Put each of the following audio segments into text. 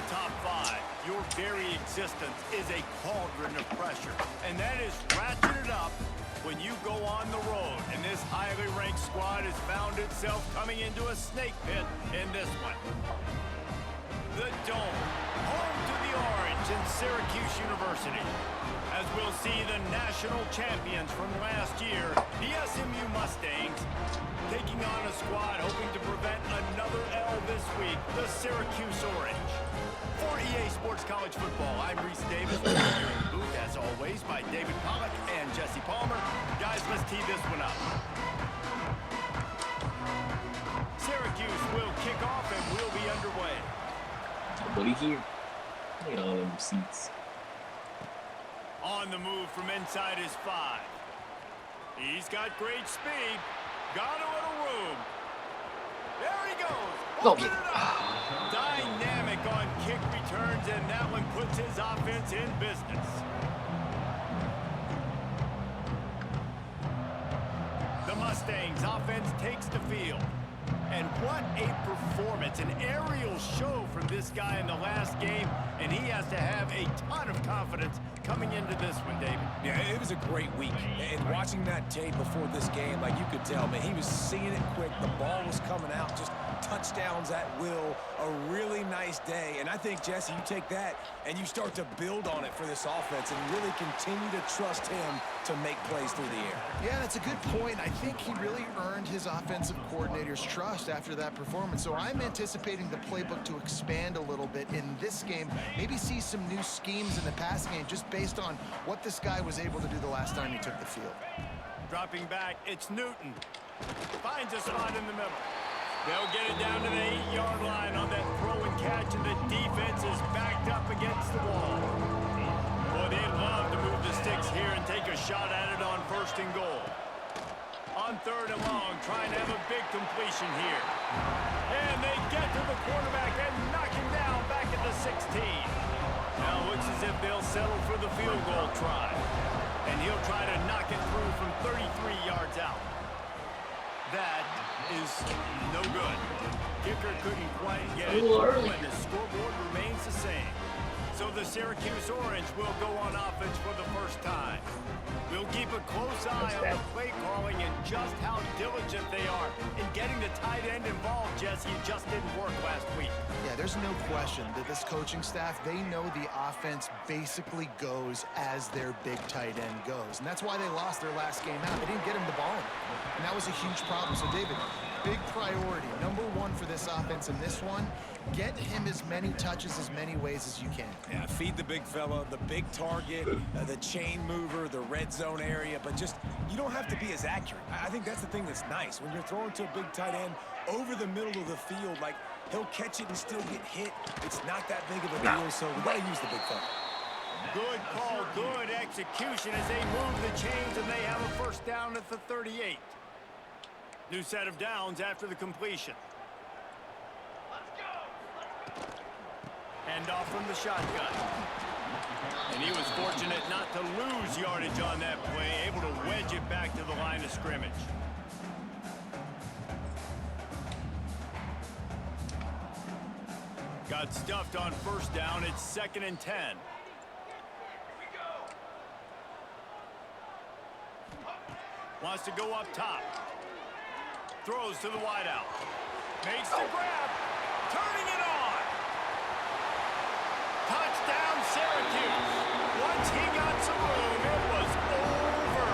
top five, your very existence is a cauldron of pressure. And that is ratcheted up when you go on the road. And this highly ranked squad has found itself coming into a snake pit in this one. The Dome, home to the Orange in Syracuse University. As we'll see the national champions from last year, the SMU Mustangs, taking on a squad hoping to prevent another L this week, the Syracuse Orange. For EA Sports College Football, I'm Reese Davis. We're here in the booth, as always, by David Pollack and Jesse Palmer. Guys, let's tee this one up. Syracuse will kick off and we'll be underway. Buddy here. Look at all them seats. On the move from inside his 5. He's got great speed. Got a little room. There he goes. Open it up. Dynamic on kick returns, and that one puts his offense in business. The Mustangs offense takes the field. And what a performance, an aerial show from this guy in the last game, and he has to have a ton of confidence coming into this one, David. Yeah, it was a great week, and watching that tape before this game, like you could tell, man, he was seeing it quick, the ball was coming out, just touchdowns at will, a really nice day, and I think, Jesse, you take that and you start to build on it for this offense and really continue to trust him to make plays through the air. Yeah, that's a good point. I think he really earned his offensive coordinator's trust after that performance. So I'm anticipating the playbook to expand a little bit in this game, maybe see some new schemes in the passing game just based on what this guy was able to do the last time he took the field. Dropping back, it's Newton. Finds a spot in the middle. They'll get it down to the 8-yard line on that throw and catch, and the defense is backed up against the wall. Boy, they'd love to move the sticks here and take a shot at it on 1st and goal. On 3rd and long, trying to have a big completion here. And they get to the quarterback and knock him down back at the 16. Now it looks as if they'll settle for the field goal try. And he'll try to knock it through from 33 yards out. That is no good. Kicker couldn't quite get it through, and the scoreboard remains the same. So the Syracuse Orange will go on offense for the first time. We'll keep a close eye on the play calling and just how diligent they are in getting the tight end involved, Jesse. It just didn't work last week. Yeah, there's no question that this coaching staff, they know the offense basically goes as their big tight end goes. And that's why they lost their last game out. They didn't get him the ball. And that was a huge problem. So, David, big priority, #1 for this offense in this one, get him as many touches, as many ways as you can. Yeah, feed the big fella, the big target, the chain mover, the red zone area, but just, you don't have to be as accurate. I think that's the thing that's nice. When you're throwing to a big tight end over the middle of the field, like, he'll catch it and still get hit. It's not that big of a deal, so we got to use the big fella. Good call, good execution as they move the chains, and they have a 1st down at the 38. New set of downs after the completion. Hand off from the shotgun. And he was fortunate not to lose yardage on that play, able to wedge it back to the line of scrimmage. Got stuffed on 1st down. It's 2nd and 10. Wants to go up top. Throws to the wideout. Makes the grab. Turning it on. Touchdown, Syracuse. Once he got some room, it was over.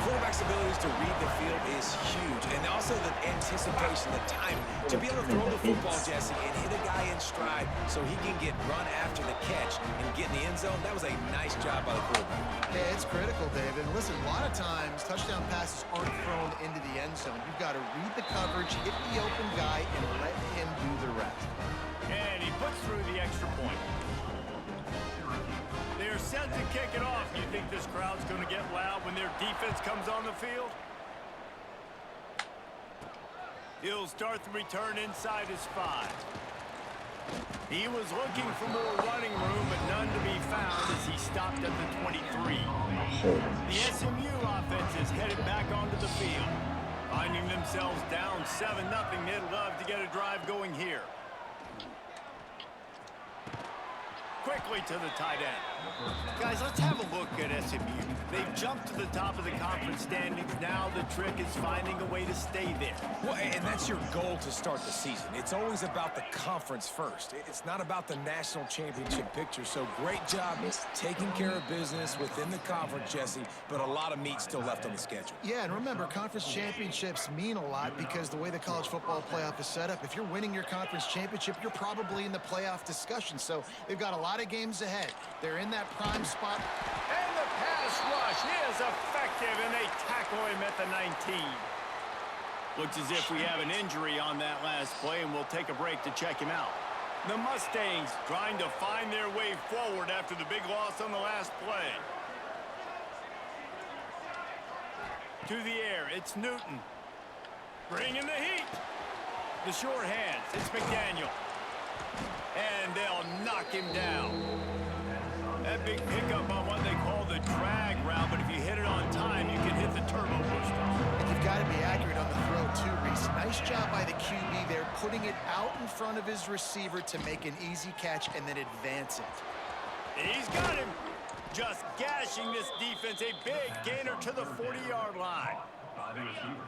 Quarterback's abilities to read the field is huge, and also the anticipation, the timing. To be able to throw the football, Jesse, and hit a guy in stride so he can get run after the catch and get in the end zone, that was a nice job by the quarterback. Yeah, it's critical, David. And listen, a lot of times, touchdown passes aren't thrown into the end zone. You've got to read the coverage, hit the open guy, and let him do the rest. And he puts through the extra point. They're set to kick it off. You think this crowd's going to get loud when their defense comes on the field? He'll start the return inside his 5. He was looking for more running room, but none to be found as he stopped at the 23. The SMU offense is headed back onto the field. Finding themselves down 7-0, they'd love to get a drive going here. directly to the tight end. Guys, let's have a look at SMU. They've jumped to the top of the conference standings. Now the trick is finding a way to stay there. Well, and that's your goal to start the season. It's always about the conference first. It's not about the national championship picture. So great job taking care of business within the conference, Jesse, but a lot of meat still left on the schedule. Yeah, and remember, conference championships mean a lot because the way the college football playoff is set up, if you're winning your conference championship, you're probably in the playoff discussion. So they've got a lot of games ahead. They're in that prime spot. And the pass rush is effective, and they tackle him at the 19. Looks as if we have an injury on that last play, and we'll take a break to check him out. The Mustangs trying to find their way forward after the big loss on the last play. To the air, it's Newton. Bringing the heat. The short hands, it's McDaniel. And they'll knock him down. That big pickup on what they call the drag route, but if you hit it on time, you can hit the turbo booster. You've got to be accurate on the throw, too, Reese. Nice job by the QB there, putting it out in front of his receiver to make an easy catch and then advance it. He's got him. Just gashing this defense. A big gainer to the 40-yard line.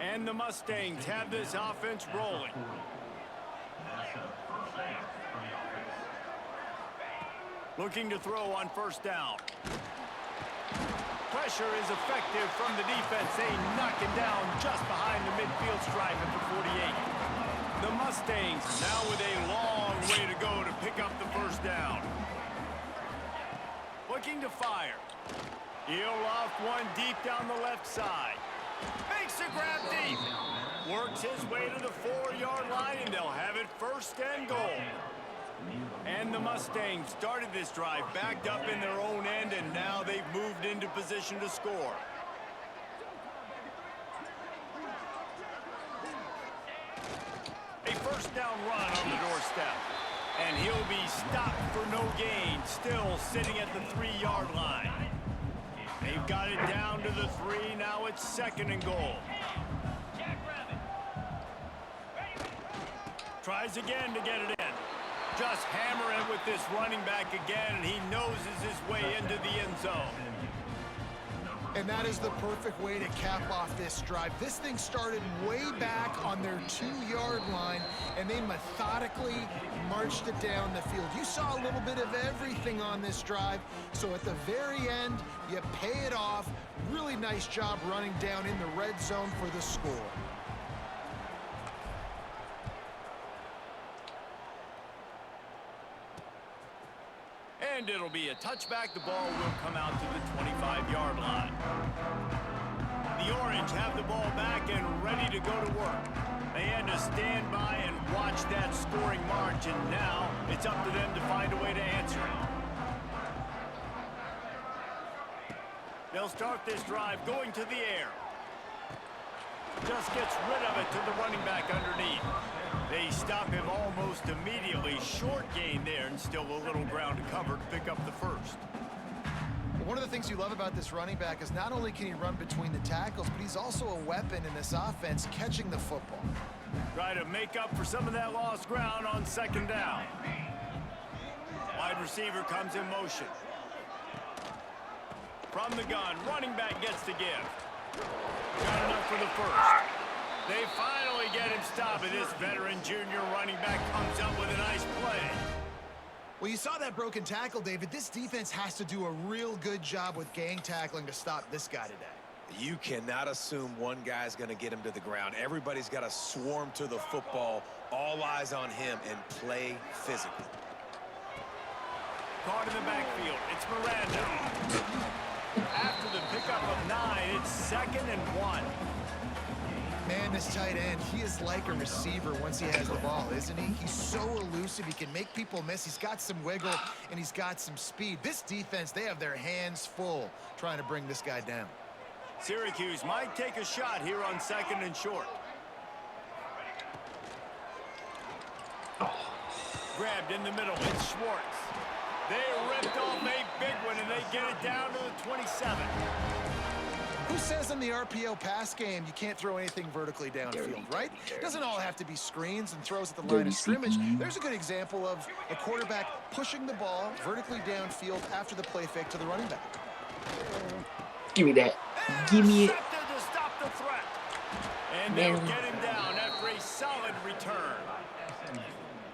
And the Mustangs have this offense rolling. Looking to throw on first down. Pressure is effective from the defense. They knock him down just behind the midfield stripe at the 48. The Mustangs now with a long way to go to pick up the first down. Looking to fire. He'll loft one deep down the left side. Makes a grab deep. Works his way to the 4-yard line, and they'll have it first and goal. And the Mustangs started this drive backed up in their own end, and now they've moved into position to score. A first down run on the doorstep. And he'll be stopped for no gain, still sitting at the 3-yard line. They've got it down to the 3. Now it's second and goal. Tries again to get it in. Just hammer it with this running back again, and he noses his way into the end zone. And that is the perfect way to cap off this drive. This thing started way back on their 2-yard line, and they methodically marched it down the field. You saw a little bit of everything on this drive, so at the very end, you pay it off. Really nice job running down in the red zone for the score. And it'll be a touchback. The ball will come out to the 25-yard line. The Orange have the ball back and ready to go to work. They had to stand by and watch that scoring march, and now it's up to them to find a way to answer it. They'll start this drive going to the air. Just gets rid of it to the running back underneath. They stop him almost immediately. Short gain there, and still a little ground to cover to pick up the first. One of the things you love about this running back is not only can he run between the tackles, but he's also a weapon in this offense catching the football. Try to make up for some of that lost ground on second down. Wide receiver comes in motion. From the gun, running back gets the give. Got enough for the first. They finally get him stopped, and this veteran junior running back comes up with a nice play. Well, you saw that broken tackle, David. This defense has to do a real good job with gang tackling to stop this guy today. You cannot assume one guy's going to get him to the ground. Everybody's got to swarm to the football, all eyes on him, and play physical. Caught in the backfield. It's Miranda. After the pickup of 9, it's 2nd and 1. Man, this tight end, he is like a receiver once he has the ball, isn't he? He's so elusive. He can make people miss. He's got some wiggle, and he's got some speed. This defense, they have their hands full trying to bring this guy down. Syracuse might take a shot here on 2nd and short. Grabbed in the middle. It's Schwartz. They ripped off a big one, and they get it down to the 27. Who says in the RPO pass game you can't throw anything vertically downfield, right? It doesn't all have to be screens and throws at the line of scrimmage. There's a good example of a quarterback pushing the ball vertically downfield after the play fake to the running back. Give me that. Give me it. To stop the threat. And they'll get him down after a solid return.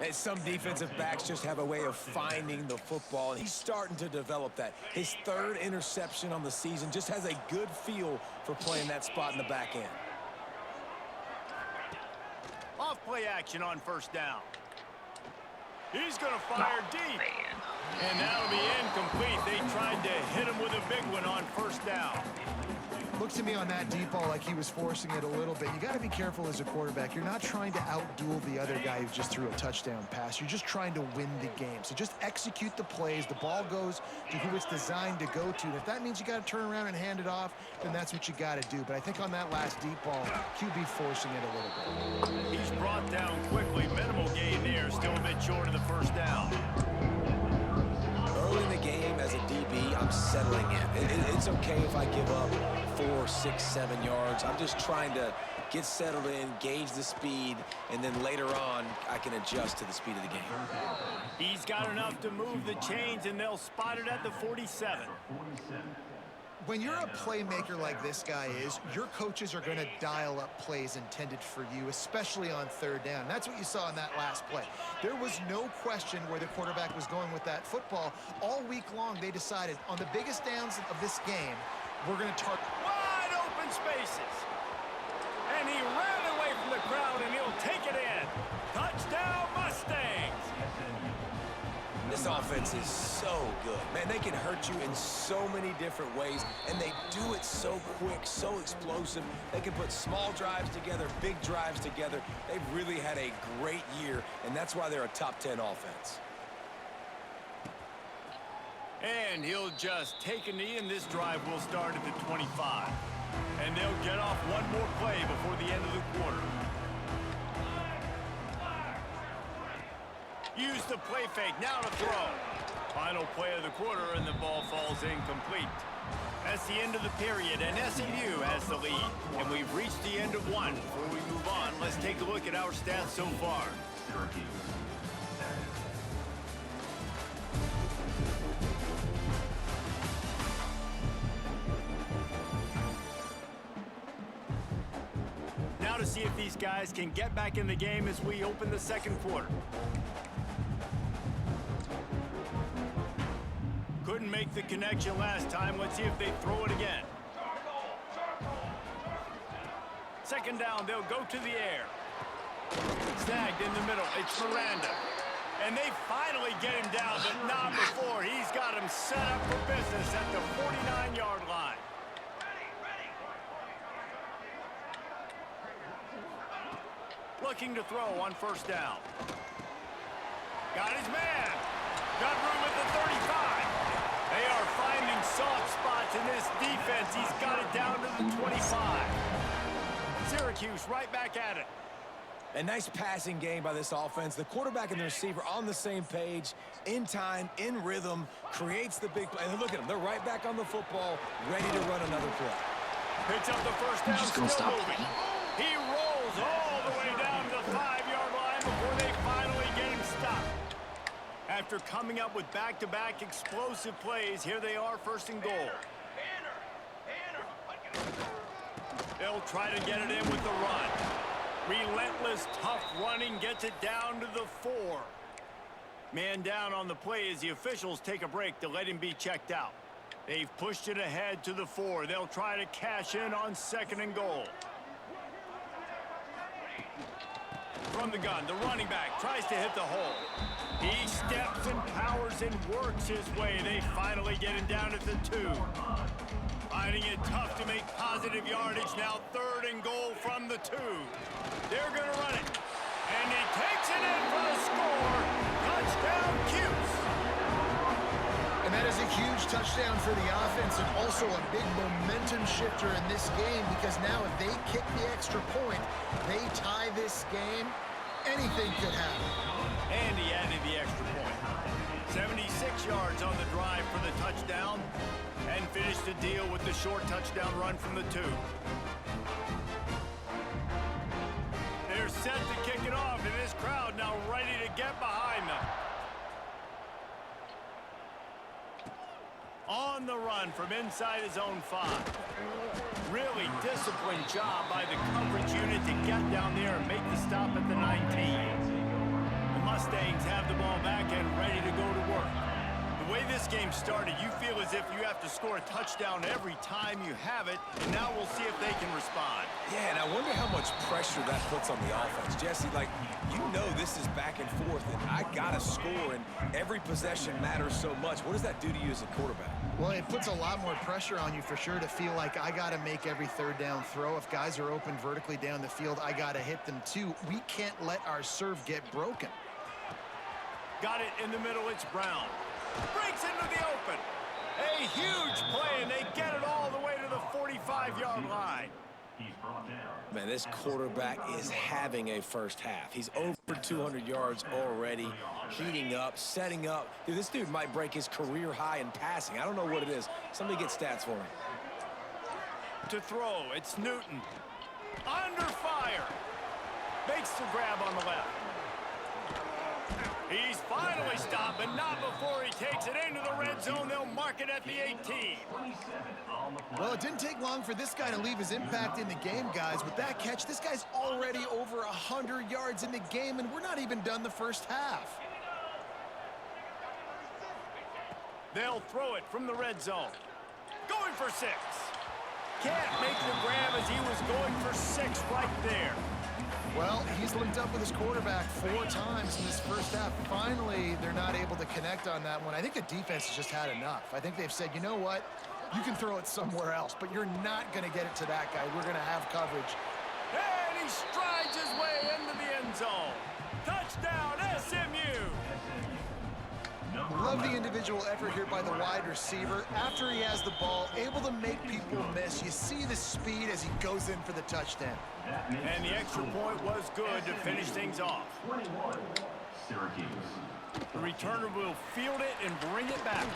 And some defensive backs just have a way of finding the football, and he's starting to develop that. His third interception on the season, just has a good feel for playing that spot in the back end. Off play action on first down. He's going to fire deep. And that'll be incomplete. They tried to hit him with a big one on first down. Looked to me on that deep ball like he was forcing it a little bit. You got to be careful as a quarterback. You're not trying to outduel the other guy who just threw a touchdown pass. You're just trying to win the game. So just execute the plays. The ball goes to who it's designed to go to. And if that means you got to turn around and hand it off, then that's what you got to do. But I think on that last deep ball, QB forcing it a little bit. He's brought down quickly. Minimal gain there. Still a bit short of the first down. Early in the game as a DB, I'm settling in. It's okay if I give up 4, 6, 7 yards. I'm just trying to get settled in, gauge the speed, and then later on, I can adjust to the speed of the game. He's got enough to move the chains, and they'll spot it at the 47. When you're a playmaker like this guy is, your coaches are going to dial up plays intended for you, especially on third down. That's what you saw in that last play. There was no question where the quarterback was going with that football. All week long, they decided on the biggest downs of this game, we're going to target Wide open spaces. And he ran away from the crowd, and he'll take it in. Touchdown, Mustangs. This offense is so good. Man, they can hurt you in so many different ways, and they do it so quick, so explosive. They can put small drives together, big drives together. They've really had a great year, and that's why they're a top 10 offense. And he'll just take a knee, and this drive will start at the 25. And they'll get off one more play before the end of the quarter. Use the play fake, now to throw. Final play of the quarter, and the ball falls incomplete. That's the end of the period, and SMU has the lead. And we've reached the end of one. Before we move on, let's take a look at our stats so far. Now to see if these guys can get back in the game as we open the second quarter. Couldn't make the connection last time. Let's see if they throw it again. Second down, they'll go to the air. Snagged in the middle. It's Miranda. And they finally get him down, but not before. He's got him set up for business at the 49-yard line. Looking to throw on first down. Got his man. Got room at the 35. They are finding soft spots in this defense. He's got it down to the 25. Syracuse right back at it. A nice passing game by this offense. The quarterback and the receiver on the same page, in time, in rhythm, creates the big play. And look at them. They're right back on the football, ready to run another play. Picks up the first down, Just gonna still stop moving. playing. He rolls all the way down to the 5-yard line before they finally get him stopped. After coming up with back-to-back explosive plays, here they are, first and goal. They'll try to get it in with the run. Relentless, tough running gets it down to the 4. Man down on the play as the officials take a break to let him be checked out. They've pushed it ahead to the 4. They'll try to cash in on second and goal. From the gun, the running back tries to hit the hole. He steps and powers and works his way. They finally get him down at the 2. Finding it tough to make positive yardage. Now third and goal from the 2. They're going to run it. And he takes it in for the score. Touchdown, Cuse. And that is a huge touchdown for the offense and also a big momentum shifter in this game because now if they kick the extra point, they tie this game, anything could happen. And he added the extra point. 76 yards on the drive for the touchdown and finished the deal with the short touchdown run from the 2. They're set to kick it off, and this crowd now ready to get behind them. On the run from inside his own 5. Really disciplined job by the coverage unit to get down there and make the stop at the 19. The Mustangs have the ball back and ready to go to work. The way this game started, you feel as if you have to score a touchdown every time you have it, and now we'll see if they can respond. Yeah, and I wonder how much pressure that puts on the offense. Jesse, like, you know this is back and forth, and I got to score, and every possession matters so much. What does that do to you as a quarterback? Well, it puts a lot more pressure on you for sure to feel like I got to make every third down throw. If guys are open vertically down the field, I got to hit them too. We can't let our serve get broken. Got it in the middle, it's Brown. Breaks into the open. A huge play, and they get it all the way to the 45-yard line. Man, this quarterback is having a first half. He's over 200 yards already, heating up, setting up. Dude, this dude might break his career high in passing. I don't know what it is. Somebody get stats for him. To throw, it's Newton. Under fire. Makes the grab on the left. He's finally stopped, but not before he takes it into the red zone. They'll mark it at the 18. Well, it didn't take long for this guy to leave his impact in the game, guys. With that catch, this guy's already over 100 yards in the game, and we're not even done the first half. They'll throw it from the red zone. Going for 6. Can't make the grab as he was going for 6 right there. Well, he's linked up with his quarterback 4 times in this first half. Finally, they're not able to connect on that one. I think the defense has just had enough. I think they've said, you know what? You can throw it somewhere else, but you're not going to get it to that guy. We're going to have coverage. And he strides his way into the end zone. Touchdown, SMU! Love the individual effort here by the wide receiver. After he has the ball, able to make people miss. You see the speed as he goes in for the touchdown. And the extra point was good to finish things off. 21, Syracuse. The returner will field it and bring it back.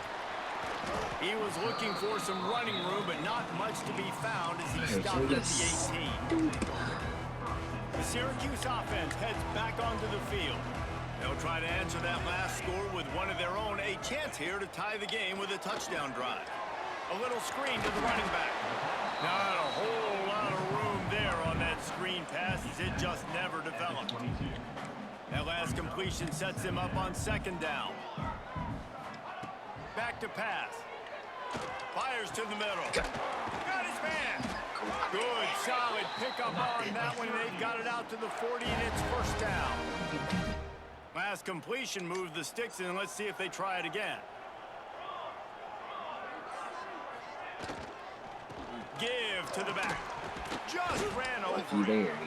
He was looking for some running room, but not much to be found as he stopped at the 18. The Syracuse offense heads back onto the field. They'll try to answer that last score with one of their own. A chance here to tie the game with a touchdown drive. A little screen to the running back. Not a whole lot of room there on that screen pass as it just never developed. That last completion sets him up on 2nd down. Back to pass. Fires to the middle. Got his man. Good, solid pickup on that one. They've got it out to the 40, and it's 1st down. Last completion moved the sticks in. Let's see if they try it again. Give to the back. Just ran over. There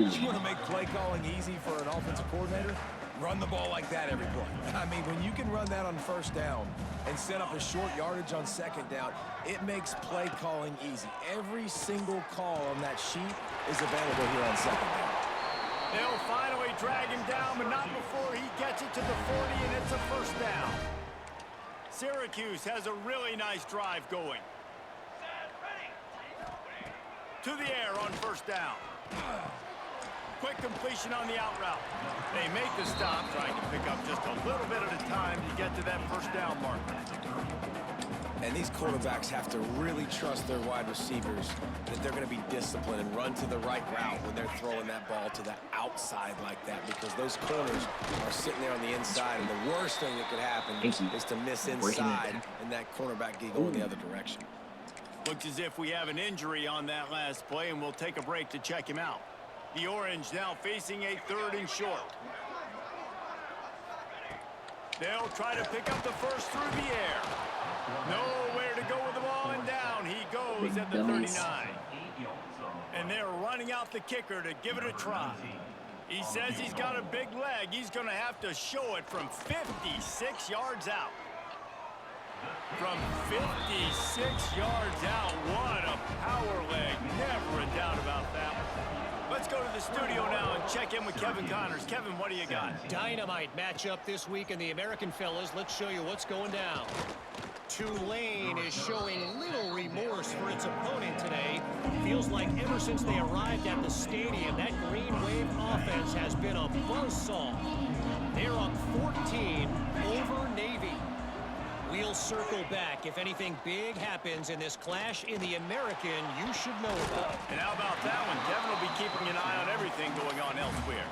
You want to make play calling easy for an offensive coordinator? Run the ball like that every play. I mean, when you can run that on 1st down and set up a short yardage on 2nd down, it makes play calling easy. Every single call on that sheet is available here on 2nd down. They'll finally drag him down, but not before he gets it to the 40, and it's a 1st down. Syracuse has a really nice drive going. To the air on 1st down. Quick completion on the out route. They make the stop, trying to pick up just a little bit at a time to get to that 1st down mark. And these quarterbacks have to really trust their wide receivers that they're going to be disciplined and run to the right route when they're throwing that ball to the outside like that, because those corners are sitting there on the inside, and the worst thing that could happen is to miss inside and that cornerback get going the other direction. Looks as if we have an injury on that last play, and we'll take a break to check him out. The Orange now facing a 3rd and short. They'll try to pick up the first through the air. Nowhere to go with the ball, and down he goes at the 39. And they're running out the kicker to give it a try. He says he's got a big leg. He's going to have to show it from 56 yards out. From 56 yards out, what a power leg. Never a doubt about that one. Let's go to the studio now and check in with Kevin Connors. Kevin, what do you got? Dynamite matchup this week in the American, fellas. Let's show you what's going down. Tulane is showing little remorse for its opponent today. Feels like ever since they arrived at the stadium, that Green Wave offense has been a buzzsaw. They're up 14 over Navy. We'll circle back. If anything big happens in this clash in the American, you should know about. And how about that one? Kevin will be keeping an eye on everything going on elsewhere.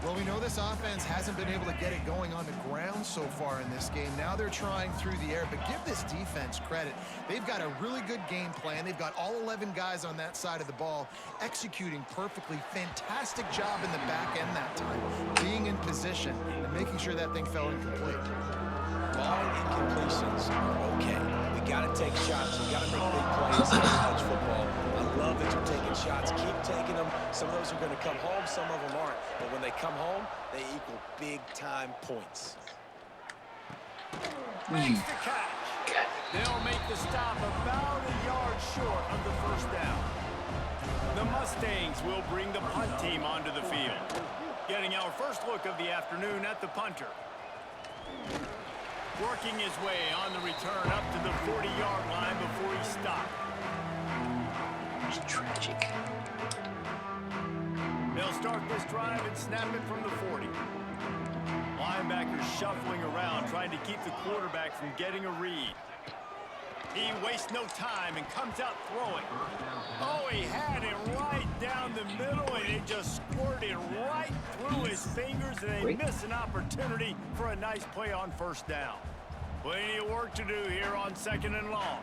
Well, we know this offense hasn't been able to get it going on the ground so far in this game. Now they're trying through the air, but give this defense credit. They've got a really good game plan. They've got all 11 guys on that side of the ball executing perfectly. Fantastic job in the back end that time, being in position and making sure that thing fell incomplete. Long incompletions are okay. We got to take shots. We got to make big plays in college football. I love that you're taking shots. Keep taking them. Some of those are going to come home. Some of them aren't. But when they come home, they equal big-time points. Makes the catch. They'll make the stop about a yard short of the first down. The Mustangs will bring the punt team onto the field. Getting our first look of the afternoon at the punter. Working his way on the return up to the 40-yard line before he stopped. It's tragic. They'll start this drive and snap it from the 40. Linebackers shuffling around, trying to keep the quarterback from getting a read. He wastes no time and comes out throwing. Oh, he had it right down the middle, and it just squirted right through his fingers, and they miss an opportunity for a nice play on first down. Plenty of work to do here on 2nd and long.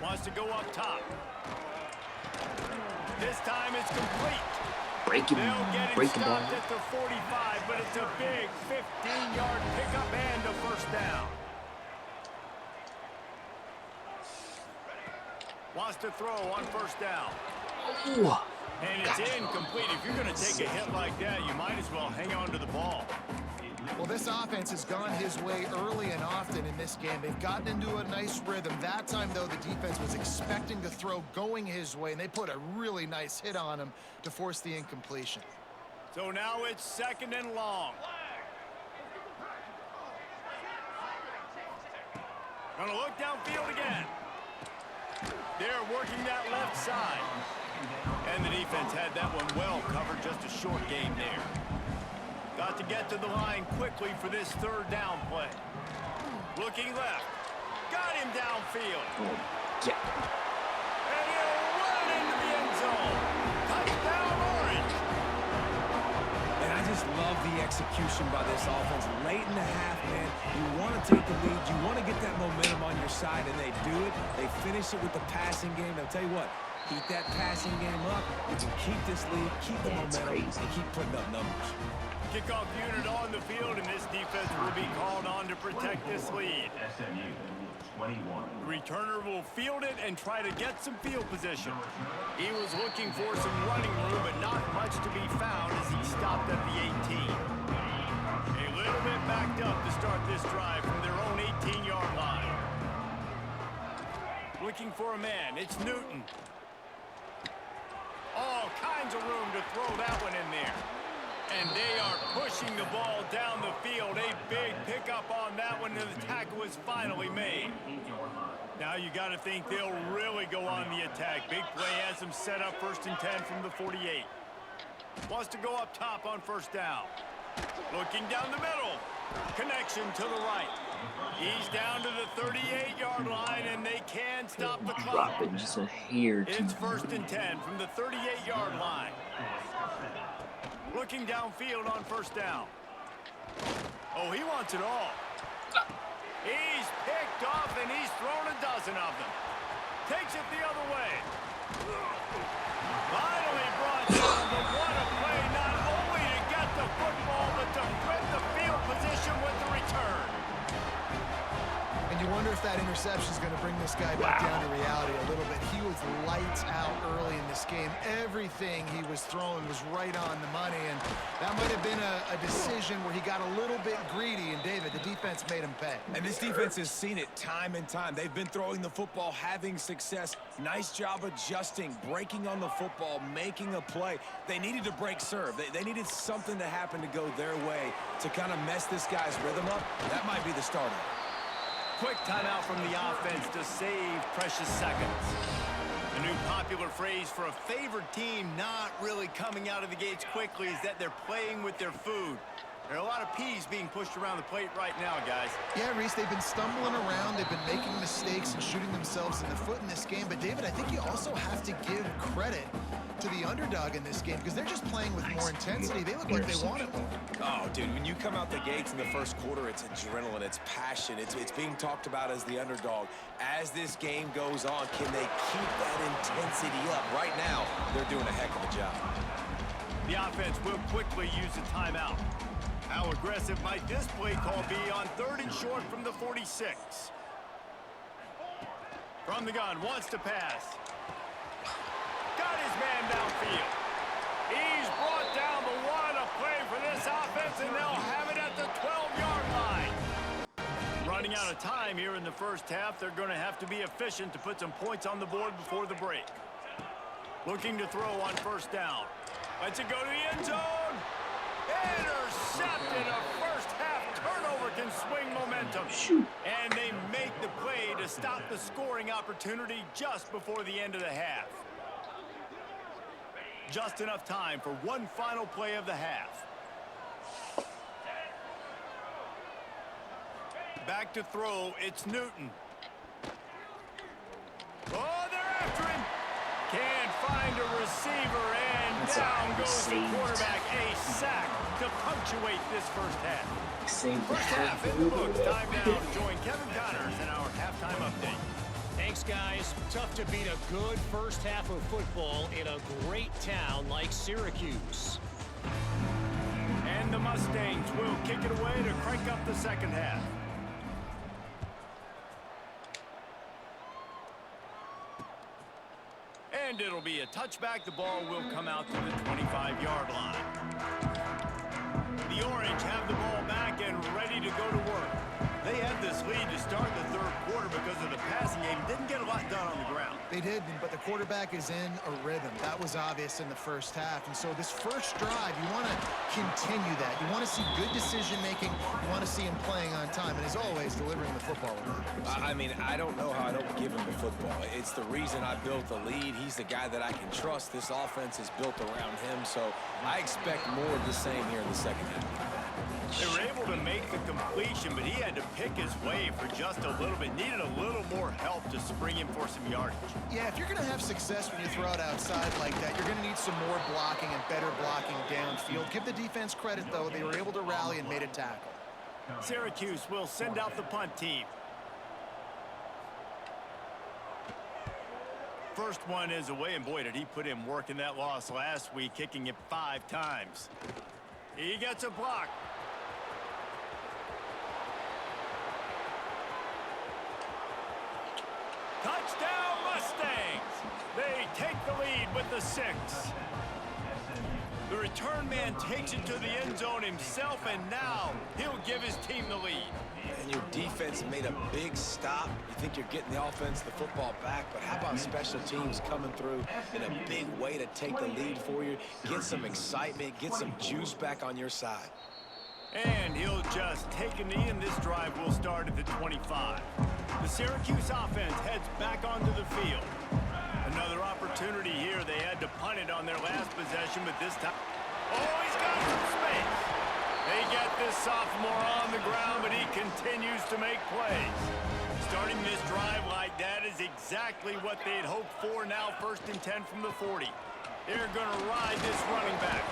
Wants to go up top. This time it's complete. They'll get him stopped at the 45, but it's a big 15-yard pickup and a first down. Wants to throw on first down. And it's incomplete. If you're going to take a hit like that, you might as well hang on to the ball. Well, this offense has gone his way early and often in this game. They've gotten into a nice rhythm. That time, though, the defense was expecting the throw going his way, and they put a really nice hit on him to force the incompletion. So now it's 2nd and long. Gonna look downfield again. They're working that left side. And the defense had that one well covered, just a short game there. Got to get to the line quickly for this 3rd down play. Looking left. Got him downfield. And he'll run into the end zone. Touchdown, Orange. And I just love the execution by this offense. Late in the half, man, you want to take the lead. You want to get that momentum on your side, and they do it. They finish it with the passing game. I'll tell you what, keep that passing game up. You can keep this lead, keep the momentum, and keep putting up numbers. Kickoff unit on the field, and this defense will be called on to protect this lead. SMU, 21. Returner will field it and try to get some field position. He was looking for some running room, but not much to be found as he stopped at the 18. A little bit backed up to start this drive from their own 18-yard line. Looking for a man. It's Newton. All kinds of room to throw that one in there. And they are pushing the ball down the field. A big pickup on that one, and the tackle is finally made. Now you got to think they'll really go on the attack. Big play has them set up 1st and 10 from the 48. Wants to go up top on first down. Looking down the middle. Connection to the right. He's down to the 38-yard line, and they can stop the clock. Drop it just a hair. It's 1st and 10 from the 38-yard line. Looking downfield on first down. Oh, he wants it all. He's picked off, and he's thrown a dozen of them. Takes it the other way. Finally brought down, but what a play, not only to get the football, but to flip the field position with the return. And you wonder if if that interception is going to bring this guy back down to reality a little bit. He was lights out early in this game. Everything he was throwing was right on the money, and that might have been a decision where he got a little bit greedy, and David, the defense made him pay. And this defense has seen it time and time. They've been throwing the football, having success. Nice job adjusting, breaking on the football, making a play. They needed to break serve. They needed something to happen to go their way to kind of mess this guy's rhythm up. That might be the starter. Quick timeout from the offense to save precious seconds. A new popular phrase for a favored team not really coming out of the gates quickly is that they're playing with their food. There are a lot of peas being pushed around the plate right now, guys. Yeah, Reese, they've been stumbling around. They've been making mistakes and shooting themselves in the foot in this game. But, David, I think you also have to give credit to the underdog in this game because they're just playing with more intensity. They look like they want it more. Oh, dude, when you come out the gates in the first quarter, it's adrenaline, it's passion. It's being talked about as the underdog. As this game goes on, can they keep that intensity up? Right now, they're doing a heck of a job. The offense will quickly use a timeout. How aggressive might this play call be on 3rd and short from the 46? From the gun, wants to pass. Got his man downfield. He's brought down the one. A play for this offense, and they'll have it at the 12-yard line. Running out of time here in the first half. They're going to have to be efficient to put some points on the board before the break. Looking to throw on 1st down. Lets it go to the end zone. Intercepted. A first-half turnover can swing momentum. And they make the play to stop the scoring opportunity just before the end of the half. Just enough time for one final play of the half. Back to throw, it's Newton. Oh, they're after him. Can't find a receiver, and down goes the quarterback. A sack to punctuate this first half. First half in the books. Time now to join Kevin Connors in our halftime update. Thanks, guys. Tough to beat a good first half of football in a great town like Syracuse. And the Mustangs will kick it away to crank up the second half. And it'll be a touchback. The ball will come out to the 25-yard line. The Orange have the ball back and ready to go to work. They had this lead to start the 3rd quarter because of the passing game. Didn't get a lot done on the ground. They did, but the quarterback is in a rhythm. That was obvious in the first half. And so this first drive, you want to continue that. You want to see good decision-making. You want to see him playing on time. And as always, delivering the football. I mean, I don't know how I don't give him the football. It's the reason I built the lead. He's the guy that I can trust. This offense is built around him. So I expect more of the same here in the second half. They were able to make the completion, but he had to pick his way for just a little bit. Needed a little more help to spring him for some yardage. Yeah, if you're going to have success when you throw it outside like that, you're going to need some more blocking and better blocking downfield. Give the defense credit, though. They were able to rally and made a tackle. Syracuse will send out the punt team. First one is away, and boy, did he put in work in that loss last week, kicking it 5 times. He gets a block. Touchdown Mustangs! They take the lead with the 6. The return man takes it to the end zone himself, and now he'll give his team the lead. And your defense made a big stop. You think you're getting the offense, the football back, but how about special teams coming through in a big way to take the lead for you, get some excitement, get some juice back on your side. And he'll just take a knee, and this drive will start at the 25. The Syracuse offense heads back onto the field. Another opportunity here. They had to punt it on their last possession, but this time... Oh, he's got some space. They get this sophomore on the ground, but he continues to make plays. Starting this drive like that is exactly what they'd hoped for. Now 1st and 10 from the 40. They're going to ride this running back.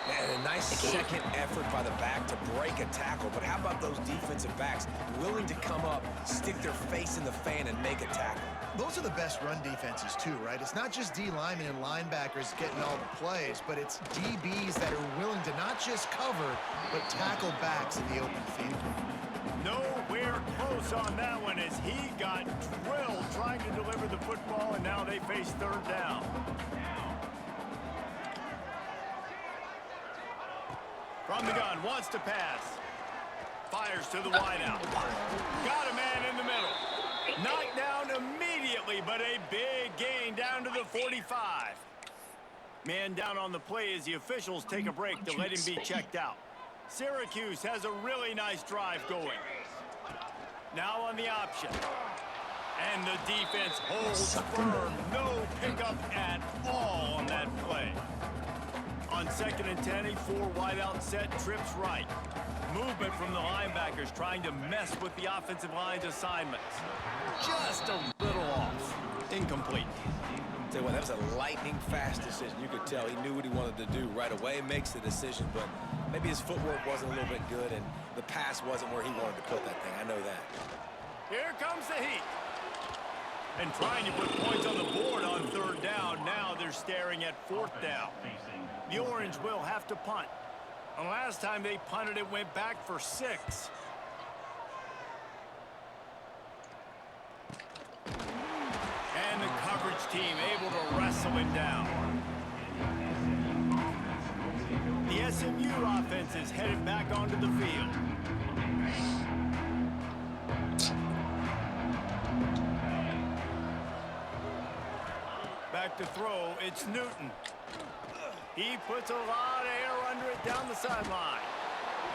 And a nice second effort by the back to break a tackle. But how about those defensive backs willing to come up, stick their face in the fan, and make a tackle? Those are the best run defenses too, right? It's not just D linemen and linebackers getting all the plays, but it's DBs that are willing to not just cover, but tackle backs in the open field. Nowhere close on that one as he got drilled trying to deliver the football, and now they face third down. From the gun, wants to pass. Fires to the wideout. Got a man in the middle. Knocked down immediately, but a big gain down to the 45. Man down on the play as the officials take a break to let him be checked out. Syracuse has a really nice drive going. Now on the option. And the defense holds firm. No pickup at all on that play. On 2nd and 10, a 4 wideout set, trips right. Movement from the linebackers trying to mess with the offensive line's assignments. Just a little off. Incomplete. Tell you what, that was a lightning-fast decision. You could tell he knew what he wanted to do right away, makes the decision, but maybe his footwork wasn't a little bit good, and the pass wasn't where he wanted to put that thing. I know that. Here comes the heat. And trying to put points on the board on third down. Now they're staring at fourth down. The Orange will have to punt. And last time they punted, it went back for 6. And the coverage team able to wrestle him down. The SMU offense is headed back onto the field. Back to throw, it's Newton. He puts a lot of air under it down the sideline.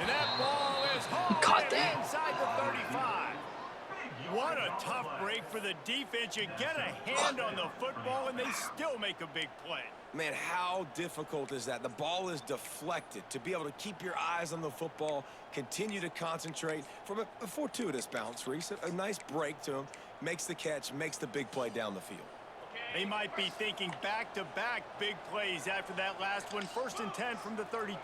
And that ball is hauled inside the 35. What a tough break for the defense. You get a hand on the football, and they still make a big play. Man, how difficult is that? The ball is deflected. To be able to keep your eyes on the football, continue to concentrate from a fortuitous bounce, Reese. A nice break to him, makes the catch, makes the big play down the field. They might be thinking back-to-back big plays after that last one. 1st and 10 from the 32.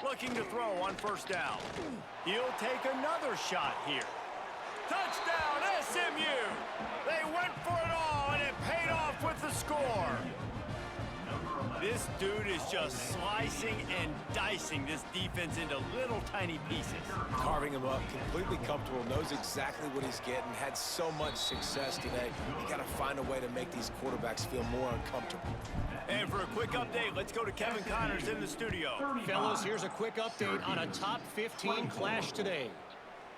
Looking to throw on 1st down. He'll take another shot here. Touchdown, SMU! They went for it all, and it paid off with the score. This dude is just slicing and dicing this defense into little tiny pieces. Carving him up, completely comfortable, knows exactly what he's getting, had so much success today. You got to find a way to make these quarterbacks feel more uncomfortable. And for a quick update, let's go to Kevin Connors in the studio. Fellas, here's a quick update on a top 15 clash today.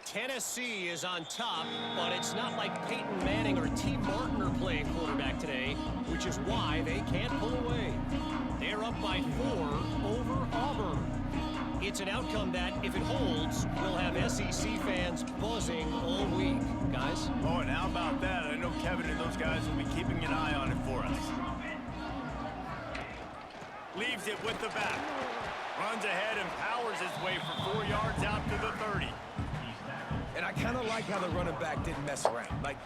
Tennessee is on top, but it's not like Peyton Manning or T. Martin are playing quarterback today, which is why they can't pull away. They're up by 4 over Auburn. It's an outcome that, if it holds, will have SEC fans buzzing all week. Guys? Oh, and how about that? I know Kevin and those guys will be keeping an eye on it for us. Leaves it with the back. Runs ahead and powers his way for 4 yards out to the 30. And I kind of like how the running back didn't mess around. Like,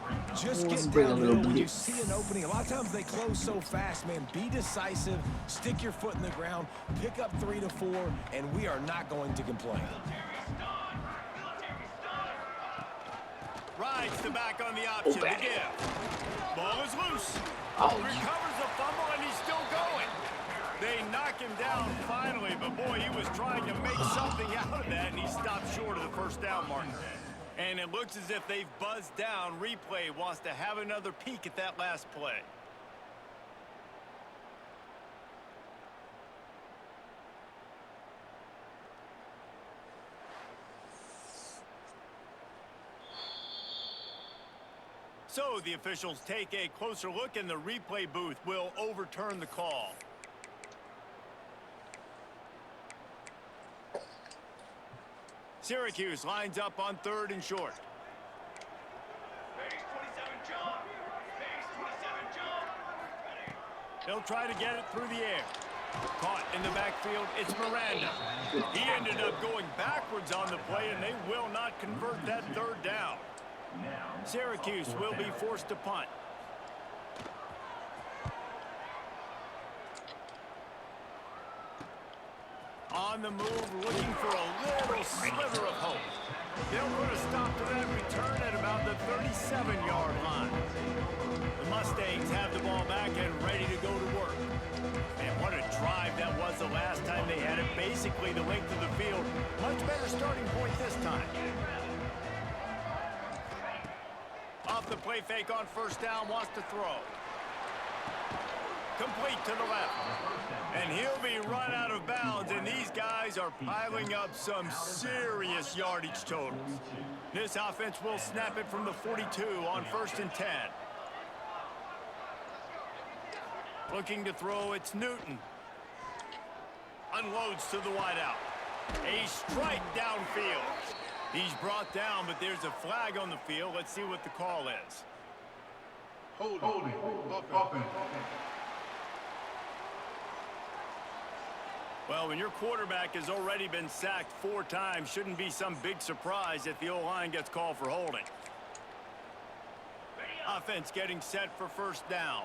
just get downhill when you see an opening. A lot of times they close so fast, man. Be decisive, stick your foot in the ground, pick up 3 to 4, and we are not going to complain. Rides the back on the option to give. Ball is loose. Recovers the fumble, and he's still going. They knock him down finally, but boy, he was trying to make something out of that, and he stopped short of the 1st down mark. And it looks as if they've buzzed down. Replay wants to have another peek at that last play. So the officials take a closer look, and the replay booth will overturn the call. Syracuse lines up on 3rd and short. They'll try to get it through the air. Caught in the backfield, it's Miranda. He ended up going backwards on the play, and they will not convert that 3rd down. Syracuse will be forced to punt. on the move, looking for a little sliver of hope. They'll put a stop to that return at about the 37-yard line. The Mustangs have the ball back and ready to go to work. And what a drive that was the last time they had it. Basically the length of the field. Much better starting point this time. Off the play fake on first down, wants to throw. Complete to the left. And he'll be run out of bounds, and these guys are piling up some serious yardage totals. This offense will snap it from the 42 on 1st and 10. Looking to throw, it's Newton. Unloads to the wideout. A strike downfield. He's brought down, but there's a flag on the field. Let's see what the call is. Holding. Offense. Well, when your quarterback has already been sacked 4 times, shouldn't be some big surprise if the O-line gets called for holding. Offense getting set for first down.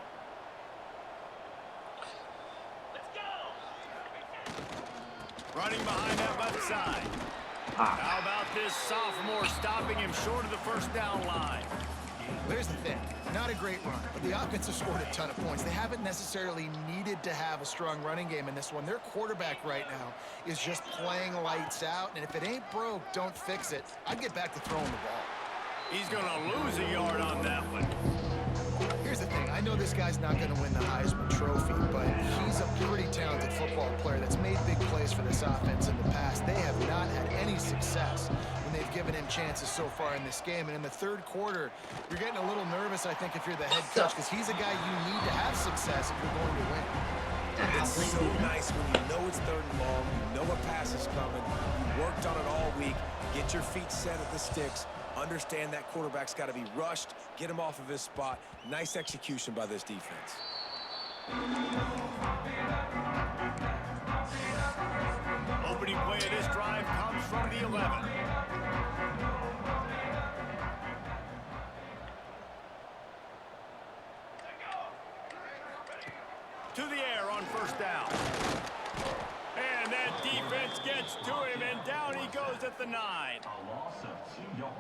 Running behind that left side. How about this sophomore stopping him short of the first down line? Here's the thing. Not a great run, but the offense has scored a ton of points. They haven't necessarily needed to have a strong running game in this one. Their quarterback right now is just playing lights out, and if it ain't broke, don't fix it. I'd get back to throwing the ball. He's going to lose a yard on that one. Here's the thing. I know this guy's not going to win the Heisman Trophy, but he's a pretty talented football player that's made big plays for this offense in the past. They have not had any success when they've given him chances so far in this game. And in the third quarter, you're getting a little nervous, I think, if you're the head coach, because he's a guy you need to have success if you're going to win. It's so nice when you know it's 3rd and long, you know a pass is coming, you worked on it all week, get your feet set at the sticks, understand that quarterback's got to be rushed, get him off of his spot. Nice execution by this defense. Opening play of this drive comes from the 11. To the air on first down. And that defense gets to him, and down he goes at the 9.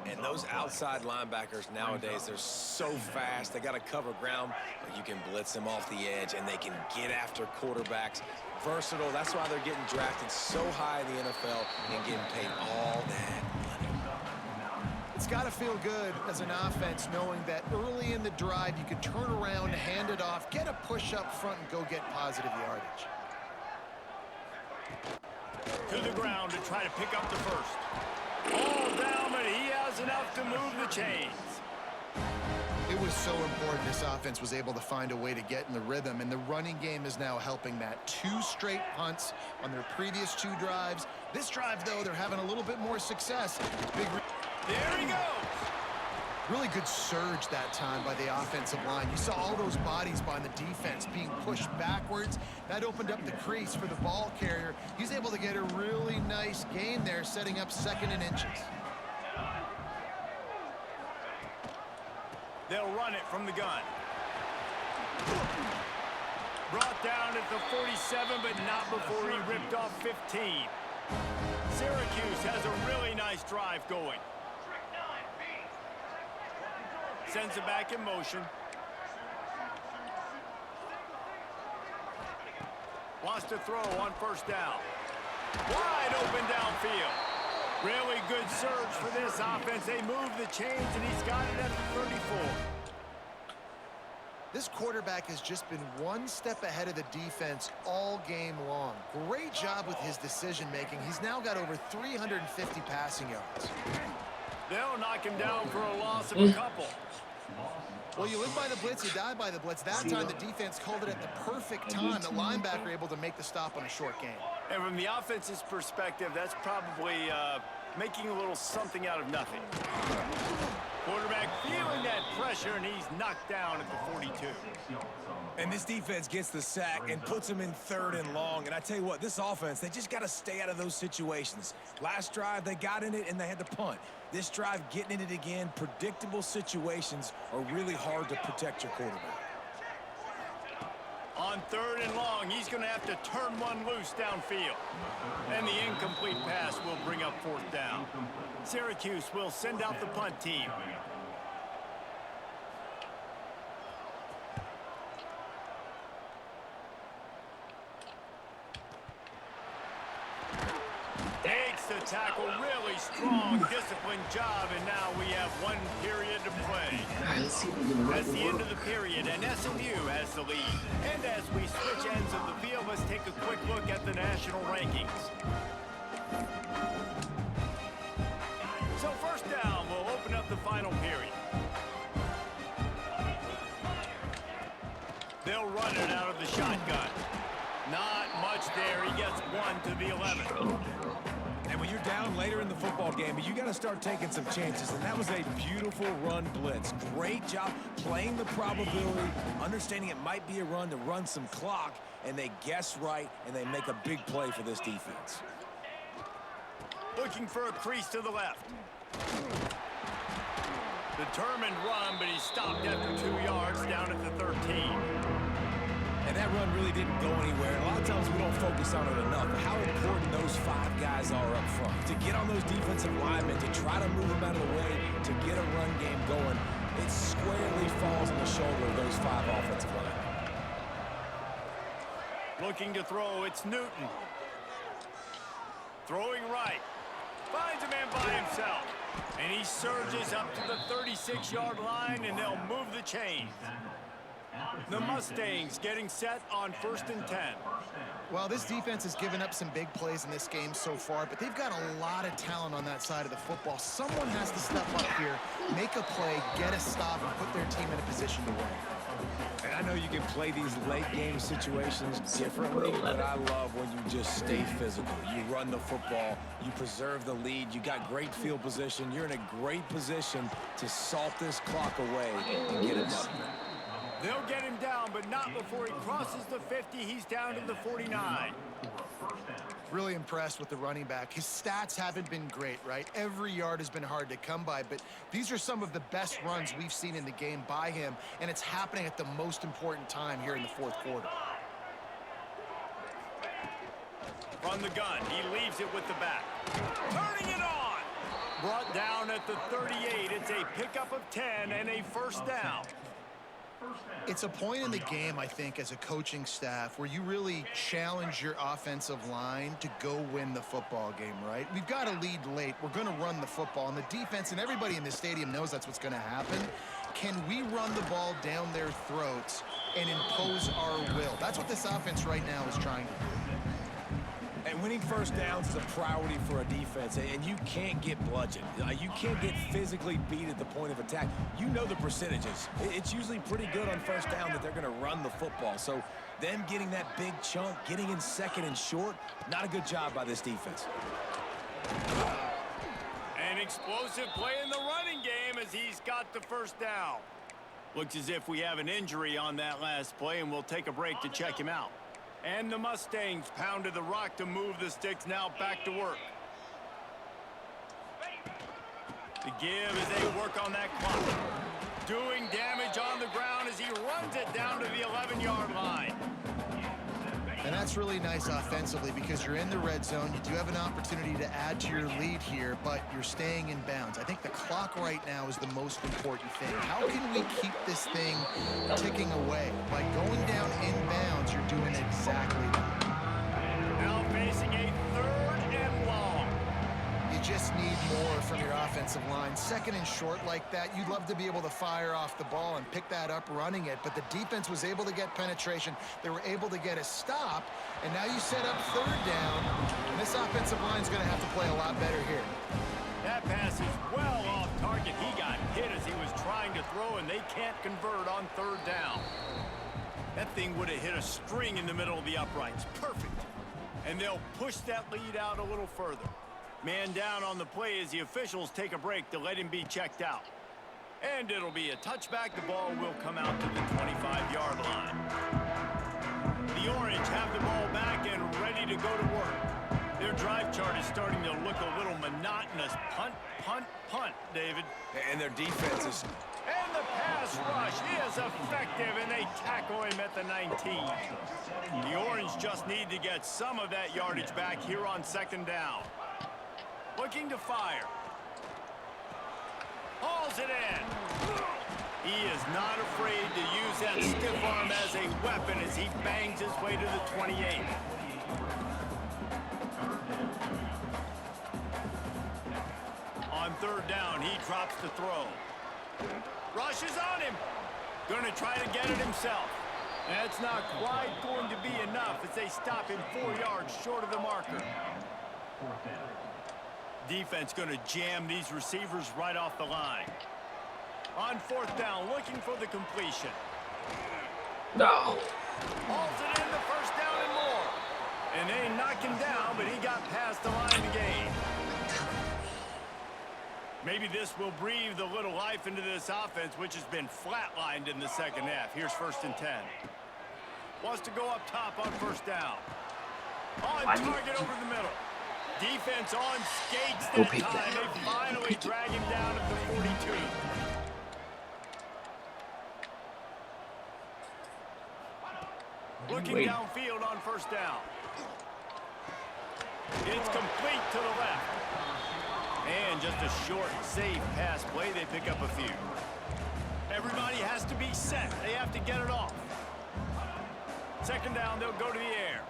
And those outside linebackers nowadays, they're so fast. They got to cover ground, but you can blitz them off the edge, and they can get after quarterbacks. Versatile. That's why they're getting drafted so high in the NFL and getting paid all that money. It's got to feel good as an offense knowing that early in the drive you can turn around, hand it off, get a push up front, and go get positive yardage. To the ground to try to pick up the first. All down, but he has enough to move the chains. It was so important this offense was able to find a way to get in the rhythm, and the running game is now helping that. 2 straight punts on their previous 2 drives. This drive, though, they're having a little bit more success. There he goes. Really good surge that time by the offensive line. You saw all those bodies by the defense being pushed backwards. That opened up the crease for the ball carrier. He's able to get a really nice gain there, setting up 2nd and inches. They'll run it from the gun. Brought down at the 47, but not before he ripped off 15. Syracuse has a really nice drive going. Sends it back in motion. Wants to throw on first down. Wide open downfield. Really good surge for this offense. They move the chains, and he's got it at the 34. This quarterback has just been one step ahead of the defense all game long. Great job with his decision-making. He's now got over 350 passing yards. They'll knock him down for a loss of a couple. Well, you live by the blitz, you die by the blitz. That time, the defense called it at the perfect time. The linebacker able to make the stop on a short gain. And from the offense's perspective, that's probably making a little something out of nothing. Quarterback feeling that pressure, and he's knocked down at the 42. And this defense gets the sack and puts them in 3rd and long. And I tell you what, this offense, they just got to stay out of those situations. Last drive, they got in it, and they had to punt. This drive, getting in it again, predictable situations are really hard to protect your quarterback. On 3rd and long, he's going to have to turn one loose downfield. And the incomplete pass will bring up 4th down. Syracuse will send out the punt team. Takes the tackle, really strong, disciplined job, and now we have 1 period to play. That's the end of the period, and SMU has the lead. And as we switch ends of the field, let's take a quick look at the national rankings. So 1st down, we'll open up the final period. They'll run it out of the shotgun. Not much there. He gets 1 to the 11. And when you're down later in the football game, you got to start taking some chances. And that was a beautiful run blitz. Great job playing the probability, understanding it might be a run to run some clock, and they guess right, and they make a big play for this defense. Looking for a crease to the left. Determined run, but he stopped after 2 yards down at the 13. And that run really didn't go anywhere. A lot of times we don't focus on it enough, but how important those 5 guys are up front. To get on those defensive linemen, to try to move them out of the way, to get a run game going, it squarely falls on the shoulder of those 5 offensive linemen. Looking to throw, it's Newton. Throwing right. Finds a man by himself. And he surges up to the 36-yard line, and they'll move the chains. The Mustangs getting set on 1st and 10. Well, this defense has given up some big plays in this game so far, but they've got a lot of talent on that side of the football. Someone has to step up here, make a play, get a stop, and put their team in a position to win. And I know you can play these late game situations differently, but I love when you just stay physical. You run the football, you preserve the lead, you got great field position, you're in a great position to salt this clock away and get it done. They'll get him down, but not before he crosses the 50. He's down to the 49. Really impressed with the running back. His stats haven't been great, right? Every yard has been hard to come by, but these are some of the best runs we've seen in the game by him, and it's happening at the most important time here in the 4th quarter. From the gun, he leaves it with the back. Turning it on! Brought down at the 38. It's a pickup of 10 and a 1st down. It's a point in the game, I think, as a coaching staff where you really challenge your offensive line to go win the football game, right? We've got to lead late. We're going to run the football, and the defense and everybody in the stadium knows that's what's going to happen. Can we run the ball down their throats and impose our will? That's what this offense right now is trying to do. And winning 1st downs is a priority for a defense, and you can't get bludgeoned. You can't get physically beat at the point of attack. You know the percentages. It's usually pretty good on 1st down that they're going to run the football. So them getting that big chunk, getting in 2nd and short, not a good job by this defense. An explosive play in the running game as he's got the 1st down. Looks as if we have an injury on that last play, and we'll take a break to check him out. And the Mustangs pounded the rock to move the sticks, now back to work. The give as they work on that clock. Doing damage on the ground as he runs it down to the 11-yard line. And that's really nice offensively because you're in the red zone. You do have an opportunity to add to your lead here, but you're staying in bounds. I think the clock right now is the most important thing. How can we keep this thing ticking away? By going down in bounds, you're doing exactly that. Now facing a 3rd and long. You just need more from your offensive line. 2nd and short like that, you'd love to be able to fire off the ball and pick that up running it, but the defense was able to get penetration. They were able to get a stop, and now you set up 3rd down, and this offensive line is going to have to play a lot better here. That pass is well off target. He got hit as he was trying to throw, and they can't convert on 3rd down. That thing would have hit a string in the middle of the uprights. Perfect. And they'll push that lead out a little further. Man down on the play as the officials take a break to let him be checked out. And it'll be a touchback. The ball will come out to the 25-yard line. The Orange have the ball back and ready to go to work. Their drive chart is starting to look a little monotonous. Punt, punt, punt, David. And their defense is... And the pass rush is effective, and they tackle him at the 19. The Orange just need to get some of that yardage back here on second down. Looking to fire. Hauls it in. He is not afraid to use that stiff arm as a weapon as he bangs his way to the 28. On third down, he drops the throw. Rushes on him. Going to try to get it himself. That's not quite going to be enough as they stop him 4 yards short of the marker. Defense going to jam these receivers right off the line. On fourth down, looking for the completion. No. Hauls it in the first down and more. And they knock him down, but he got past the line to gain. Maybe this will breathe a little life into this offense, which has been flatlined in the second half. Here's 1st and 10. Wants to go up top on first down. On target over the middle. Defense on skates that time. They finally drag him down at the 42. Looking downfield on first down. It's complete to the left. And just a short, safe pass play. They pick up a few. Everybody has to be set. They have to get it off. Second down, they'll go to the air.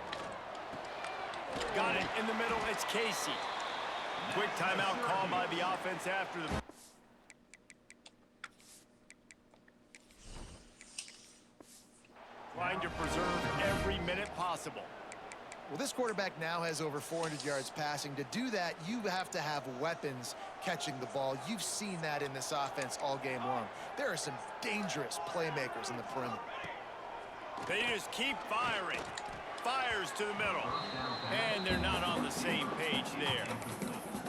Got it in the middle. It's Casey. Quick timeout call by the offense after the... Trying to preserve every minute possible. Well, this quarterback now has over 400 yards passing. To do that, you have to have weapons catching the ball. You've seen that in this offense all game long. There are some dangerous playmakers in the perimeter. They just keep firing. Fires to the middle. And they're not on the same page there.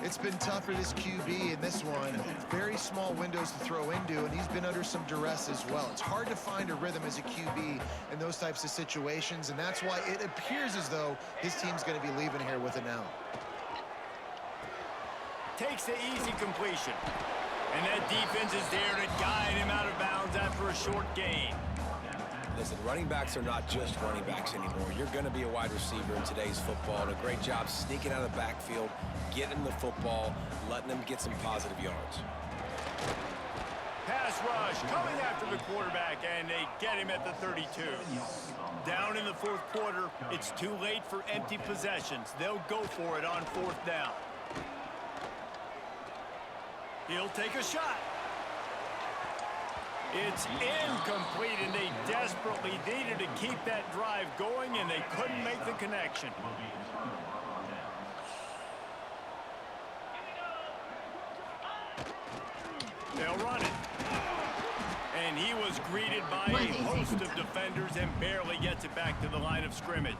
It's been tough for this QB in this one. Very small windows to throw into, and he's been under some duress as well. It's hard to find a rhythm as a QB in those types of situations, and that's why it appears as though his team's going to be leaving here with it now. Takes the easy completion. And that defense is there to guide him out of bounds after a short gain. Listen, running backs are not just running backs anymore. You're going to be a wide receiver in today's football, and a great job sneaking out of the backfield, getting the football, letting them get some positive yards. Pass rush coming after the quarterback, and they get him at the 32. Down in the fourth quarter, it's too late for empty possessions. They'll go for it on fourth down. He'll take a shot. It's incomplete, and they desperately needed to keep that drive going, and they couldn't make the connection. They'll run it. And he was greeted by a host of defenders and barely gets it back to the line of scrimmage.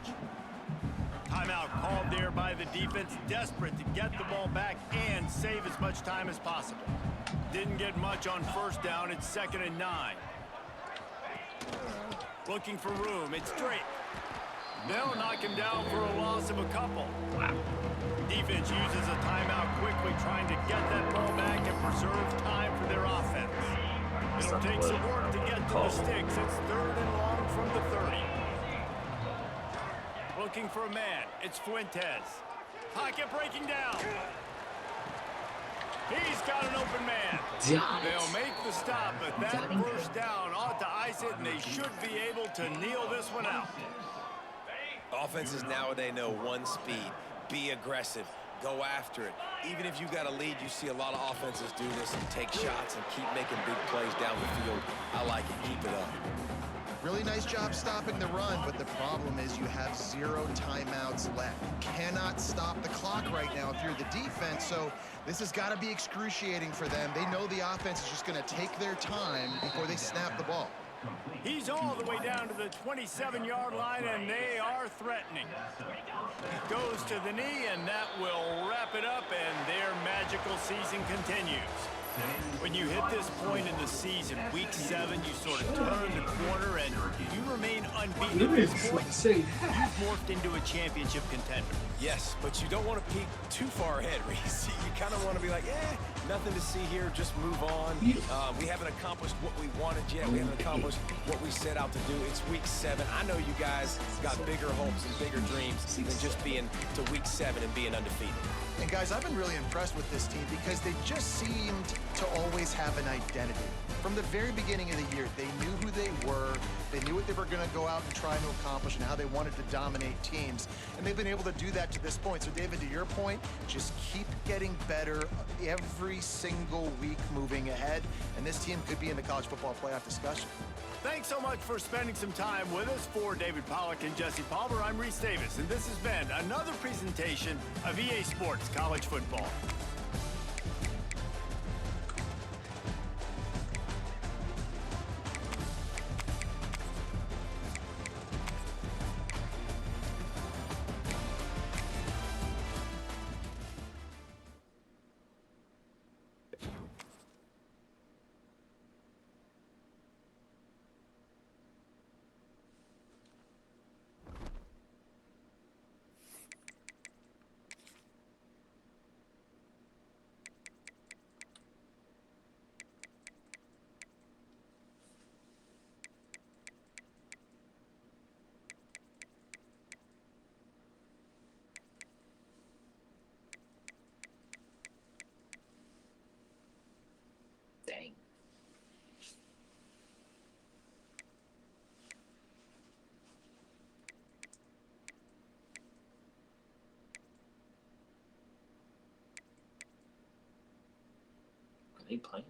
Timeout called there by the defense, desperate to get the ball back and save as much time as possible. Didn't get much on first down. It's 2nd and 9. Looking for room. It's Drake. They'll knock him down for a loss of a couple. Wow. Defense uses a timeout quickly, trying to get that ball back and preserve time for their offense. It'll take some work to get to the sticks. It's 3rd and long from the 30. Looking for a man. It's Fuentes. Pocket breaking down. He's got an open man. They'll make the stop, but that first down ought to ice it, and they should be able to kneel this one out. Offenses nowadays know one speed. Be aggressive. Go after it. Even if you got a lead, you see a lot of offenses do this and take shots and keep making big plays down the field. I like it. Keep it up. Really nice job stopping the run, but the problem is you have 0 timeouts left. You cannot stop the clock right now if you're the defense, so this has got to be excruciating for them. They know the offense is just going to take their time before they snap the ball. He's all the way down to the 27-yard line, and they are threatening. Goes to the knee, and that will wrap it up, and their magical season continues. When you hit this point in the season, week 7, you sort of turn the corner and you remain unbeaten at this point. You've morphed into a championship contender. Yes, but you don't want to peek too far ahead, Reese. You kind of want to be like, nothing to see here, just move on. We haven't accomplished what we wanted yet. We haven't accomplished what we set out to do. It's week 7. I know you guys got bigger hopes and bigger dreams than just being to week 7 and being undefeated. And guys, I've been really impressed with this team because they just seemed to always have an identity. From the very beginning of the year, they knew who they were, they knew what they were going to go out and try to accomplish and how they wanted to dominate teams. And they've been able to do that to this point. So David, to your point, just keep getting better every single week moving ahead. And this team could be in the college football playoff discussion. Thanks so much for spending some time with us. For David Pollack and Jesse Palmer, I'm Reese Davis, and this has been another presentation of EA Sports College Football. Dang. Are they playing?